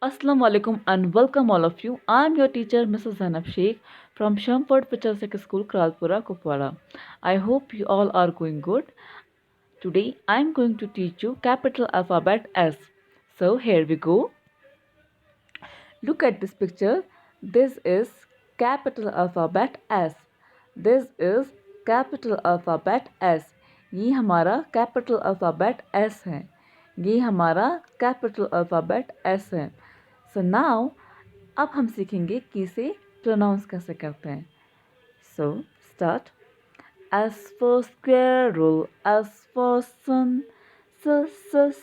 Assalamu alaikum and welcome all of you. I am your teacher Mrs. Zainab Sheikh from Shemford Shemford School, Kralpura, Kupwara. I hope you all are going good. Today I am going to teach you capital alphabet S. So here we go. Look at this picture. This is capital alphabet S. This is capital alphabet S. ये हमारा capital alphabet S है. ये हमारा capital alphabet S है. So now अब हम सीखेंगे कि इसे pronounce कैसे करते हैं. So start. S for squirrel, S for sun, S, S.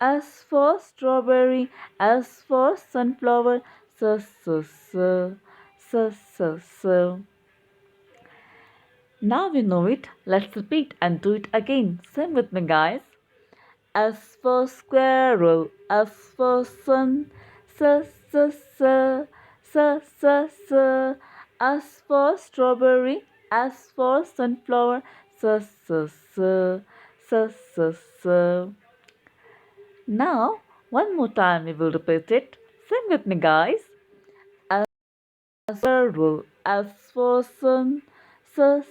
S for strawberry, S for sunflower, S. Now we know it. Let's repeat and do it again. Sing with me, guys. S for squirrel, S for sun, S. S for strawberry, S for sunflower, S. Now, one more time we will repeat it. Sing with me, guys. S for squirrel, S for sun, S.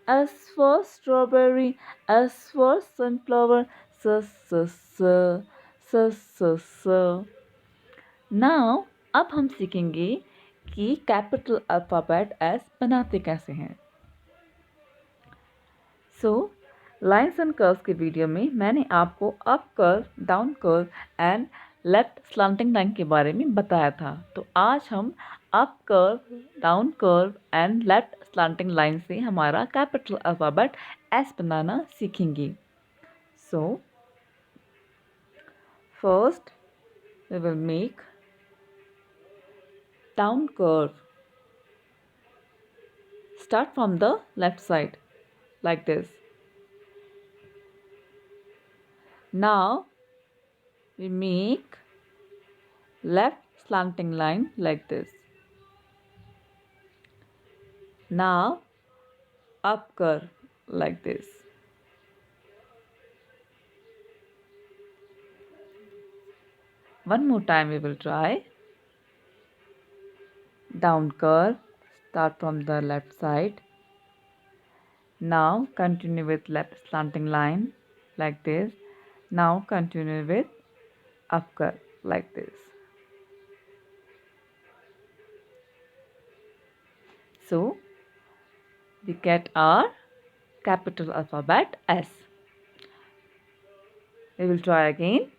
S for strawberry, S for sunflower, S. Now, अब हम सीखेंगे कि capital alphabet S बनाते कैसे हैं. So lines and curves के video में मैंने आपको up curve, down curve and left slanting line के बारे में बताया था. तो आज हम up curve, down curve and left slanting line से हमारा कैपिटल अल्फ़ाबेट एस बनाना सीखेंगे. So first we will make down curve. Start from the left side like this. Now we make left slanting line like this. Now up curve like this. One more time we will try. Down curve, start from the left side. Now continue with left slanting line like this. Now continue with up curve like this. So we get our capital alphabet S. We will try again.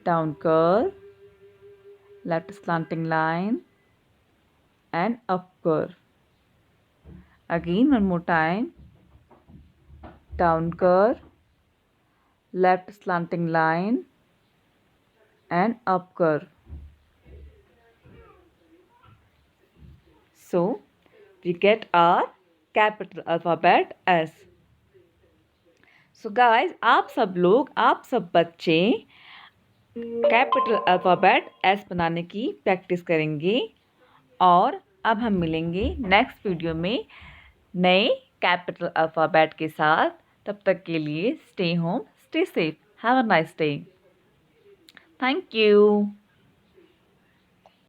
Down curve, left slanting line and up curve. Again one more time. Down curve, left slanting line and up curve. So we get our capital alphabet S. So guys, आप सब बच्चे capital alphabet S बनाने की practice करेंगे और अब हम मिलेंगे नेक्स्ट वीडियो में नए कैपिटल अल्फ़ाबेट के साथ. तब तक के लिए stay home, stay safe, have a nice day. Thank you.